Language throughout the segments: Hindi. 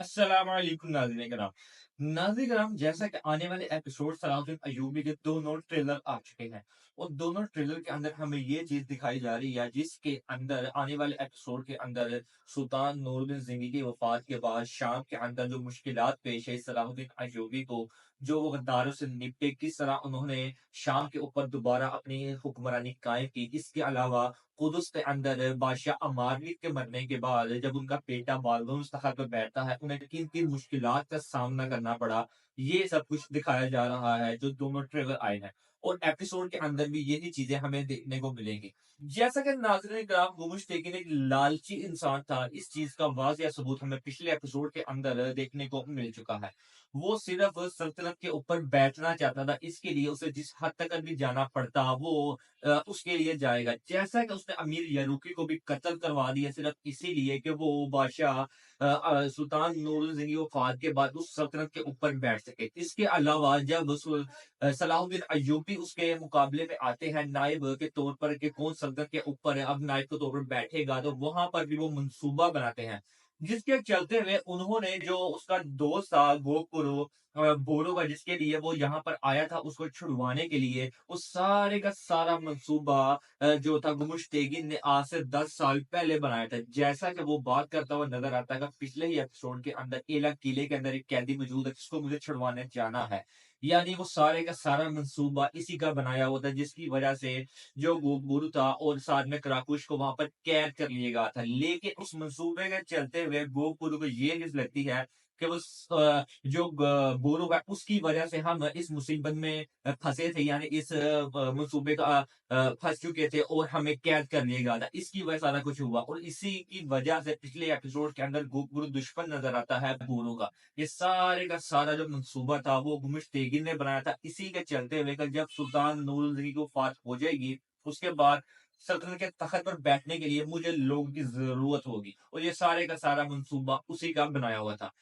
अस्सलाम वालेकुम नाज़रीन कराम। नाज़रीन कराम, जैसा कि आने वाले एपिसोड सलाहुद्दीन अय्यूबी के दोनों ट्रेलर आ चुके हैं और दोनों ट्रेलर के अंदर हमें ये चीज़ दिखाई जा रही है जिसके अंदर आने वाले एपिसोड के अंदर सुल्तान नूरुद्दीन ज़िंगी की वफ़ात के बाद शाम के अंदर जो मुश्किलात पेश आई सलाहुद्दीन अय्यूबी को, जो वो गद्दारों से निपटे, किस तरह उन्होंने शाम के ऊपर दोबारा अपनी हुक्मरानी कायम की। इसके अलावा कुदस के अंदर बादशाह अमारवीर के मरने के बाद जब उनका बेटा बालदुन तख्त पर बैठता है, उन्हें किन-किन मुश्किलात का सामना करना पड़ा, ये सब कुछ दिखाया जा रहा है, जो दोनों ट्रेलर आए हैं। और एपिसोड के अंदर भी यही चीज़ें हमें देखने को मिलेंगी। जैसा कि नाज़रीन किराम, गुमुश्तकीन एक लालची इंसान था, इस चीज़ का वाज़िह सबूत हमें पिछले एपिसोड के अंदर देखने को मिल चुका है। वो सिर्फ़ सल्तनत के ऊपर बैठना चाहता था, इसके लिए उसे जिस हद तक भी जाना पड़ता, वो उसके लिए जाएगा। जैसा कि उसने अमीर यरूकी को भी कत्ल करवा दिया सिर्फ इसीलिए कि वो बादशाह सुल्तान नूरुज़िंगी वफ़ात के बाद उस सल्तनत के ऊपर बैठ सके। इसके अलावा जब सलाहुद्दीन अय्यूबी उसके मुकाबले में आते हैं नायब के तौर पर कि कौन सल्तनत के ऊपर अब नायब के तौर पर बैठेगा, तो वहाँ पर भी वो मंसूबा बनाते हैं। जिसके चलते हुए उन्होंने जो उसका दोस्त था गोकुरो बोरो का, जिसके लिए वो यहाँ पर आया था उसको छुड़वाने के लिए, उस सारे का सारा मंसूबा जो था गुमुश्तेगिन ने आज से 10 साल पहले बनाया था। जैसा कि वो बात करता हुआ नज़र आता है कि पिछले ही एपिसोड के अंदर एला किले के अंदर एक कैदी मौजूद है जिसको मुझे छुड़वाने जाना है। यानी वो सारे का सारा मंसूबा इसी का बनाया हुआ था, जिसकी वजह से जो गुरु था और साथ में कराकुश को वहाँ पर कैद कर लिया गया था। लेकिन उस मंसूबे के चलते हुए गोकुल को ये न्यूज़ लगती है कि वो जो बोरो है उसकी वजह से हम इस मुसीबत में फँसे थे, यानी इस मंसूबे का फँस चुके थे और हमें कैद कर लिया गया था। इसकी वजह सारा कुछ हुआ और इसी की वजह से पिछले एपिसोड के अंदर गुरु दुश्मन नज़र आता है बोरो का। ये सारे का सारा जो मंसूबा था वो गुमिश्तेगिन ने बनाया था। इसी के चलते हुए कि जब सुल्तान नूरुज़्ज़ी को फात हो जाएगी, उसके बाद सल्तनत के तख़्त पर बैठने के लिए मुझे लोगों की ज़रूरत होगी और ये सारे का सारा मंसूबा उसी का बनाया हुआ था।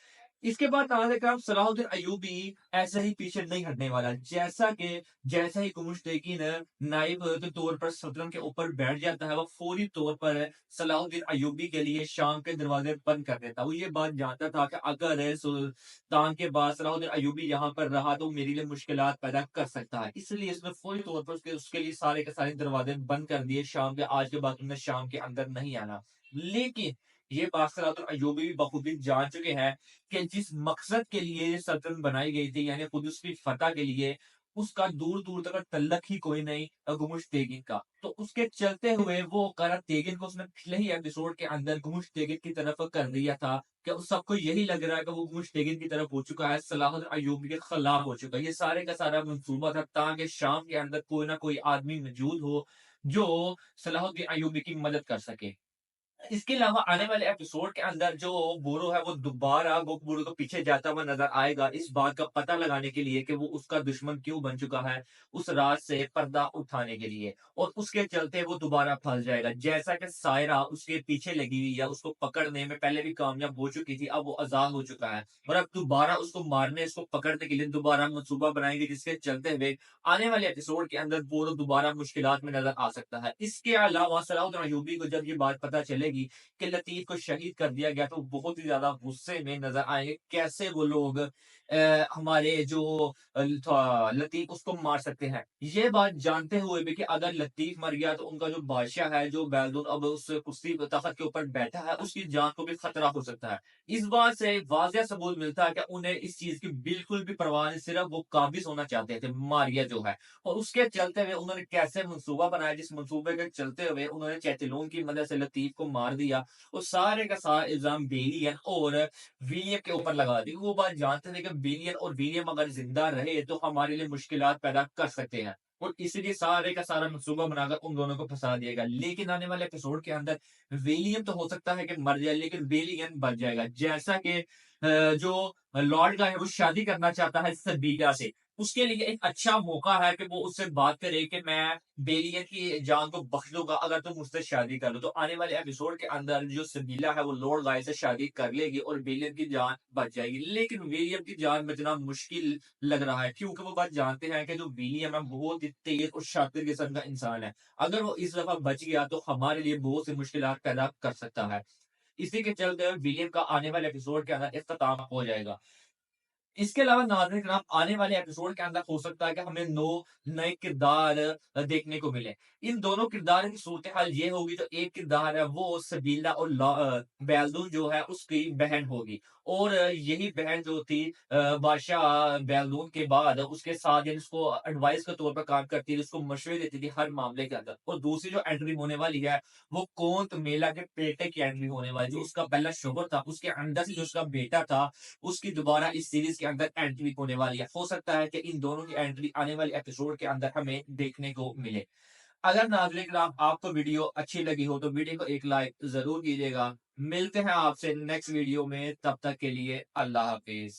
इसके बाद ताज़ा काम सलाहुद्दीन अय्यूबी ऐसे ही पीछे नहीं हटने वाला। जैसा ही कुमुश्तेकीन नाइब के तौर पर सल्तनत के ऊपर बैठ जाता है, वो फौरी तौर पर सलाहुद्दीन अय्यूबी के लिए शाम के दरवाजे बंद कर देता है। वो ये बात जानता था कि अगर सुल्तान के बाद सलाहुद्दीन अय्यूबी यहाँ पर रहा तो मेरे लिए मुश्किलात पैदा कर सकता है। इसलिए उसने फौरी तौर पर उसके लिए सारे के सारे दरवाजे बंद कर दिए। शाम के आज के बाद तुमने शाम के अंदर नहीं आना। लेकिन ये बात सलाहुद्दीन अय्यूबी भी बखूबी जान चुके हैं कि जिस मकसद के लिए ये सल्तनत बनाई गई थी, यानी कुदस की फतह के लिए, उसका दूर-दूर तक तल्लक ही कोई नहीं गुमुश तेगिन का। तो उसके चलते हुए वो कारा तेगिन को उसने पिछले ही एपिसोड के अंदर गुमुश तेगिन की तरफ कर दिया था कि उस सबको यही लग रहा है कि वो गुमुश तेगिन की तरफ हो चुका है, सलाहुद्दीन अय्यूबी के खिलाफ हो चुका है। ये सारे का सारा मंसूबा था ताकि शाम के अंदर कोई ना कोई आदमी मौजूद हो, जो सलाहुद्दीन अय्यूबी की मदद कर सके। इसके अलावा आने वाले एपिसोड के अंदर जो बोरो है वो दोबारा गोकबोरो के पीछे जाता हुआ नजर आएगा, इस बात का पता लगाने के लिए कि वो उसका दुश्मन क्यों बन चुका है, उस राज से पर्दा उठाने के लिए। और उसके चलते वो दोबारा फंस जाएगा। जैसा कि सायरा उसके पीछे लगी हुई है, उसको पकड़ने में पहले भी कामयाब हो चुकी थी, अब वो आजाद हो चुका है और अब दोबारा उसको मारने, उसको पकड़ने के लिए दोबारा मंसूबा बनाएंगे, जिसके चलते हुए आने वाले एपिसोड के अंदर बोरो दोबारा मुश्किलात में नजर आ सकता है। इसके अलावा सलाहुद्दीन अय्यूबी को जब ये बात पता चलेगी कि लतीफ को शहीद कर दिया गया, तो बहुत ही ज़्यादा गुस्से में नज़र आएँगे। कैसे वो लोग हमारे जो था लतीफ उसको मार सकते हैं। ये बात जानते हुए भी कि अगर लतीफ मर गया तो उनका जो बादशाह है, जो बैलदून अब उस कुर्सी तख़्त के ऊपर बैठा है, उसकी जान को भी खतरा हो सकता है। इस बात से वाज़िह सबूत मिलता है कि उन्हें इस चीज़ की बिल्कुल भी परवाह नहीं, सिर्फ़ वो काबिज़ होना चाहते थे, मारिया जो है। और उसके चलते हुए उन्होंने कैसे मंसूबा बनाया, जिस मंसूबे के चलते हुए उन्होंने चैतलून की मदद से लतीफ को मार दिया। वो सारे का सारा इल्ज़ाम बेलियन और विलियम के ऊपर लगा दी। वो बात जानते थे कि बेलियन और विलियम अगर ज़िंदा रहे तो हमारे लिए मुश्किलात पैदा कर सकते हैं। और इसीलिए सारे का सारा मंसूबा बनाकर उन दोनों को फँसा दिया गया। लेकिन आने वाले एपिसोड के अंदर विलियम तो हो सकता है कि मर जाए, लेकिन बेलियन बच जाएगा। जैसा कि जो लॉर्ड का है वो शादी करना चाहता है सबीना से। उसके लिए एक अच्छा मौका है कि वो उससे बात करे कि मैं बेलियन की जान को बख्श दूँगा अगर तुम मुझसे शादी कर लो। तो आने वाले एपिसोड के अंदर जो सबीला है वो लॉर्ड गाय से शादी कर लेगी और बेलियन की जान बच जाएगी। लेकिन विलियम की जान बचना मुश्किल लग रहा है, क्योंकि वो बात जानते हैं कि जो विलियम है बहुत ही तेज़ और शातिर किस्म का इंसान है। अगर वो इस दफ़ा बच गया तो हमारे लिए बहुत सी मुश्किलात पैदा कर सकता है। इसी के चलते विलियम का आने वाले एपिसोड के अंदर इख्तिताम हो जाएगा। इसके अलावा नाज़रीन कराम आने वाले एपिसोड के अंदर हो सकता है कि हमें 9 नए किरदार देखने को मिले। इन दोनों किरदारों की सूरत-हाल ये होगी, जो एक किरदार है वो सबीला और बैलदून जो है उसकी बहन होगी और यही बहन जो थी बादशाह बैलदून के बाद उसके साथ यानी उसको एडवाइस के तौर पर काम करती थी, उसको मशवरे देती थी हर मामले के अंदर। और दूसरी जो एंट्री होने वाली है वो कोंत मेला के बेटे की एंट्री होने वाली है। जो उसका पहला शोहर था उसके अंदर से जो उसका बेटा था उसकी दोबारा इस सीरीज के अंदर एंट्री होने वाली है। हो सकता है कि इन दोनों की एंट्री आने वाले एपिसोड के अंदर हमें देखने को मिले। अगर नाज़रीन किराम आपको वीडियो अच्छी लगी हो तो वीडियो को एक लाइक ज़रूर कीजिएगा। मिलते हैं आपसे नेक्स्ट वीडियो में, तब तक के लिए अल्लाह हाफ़िज़।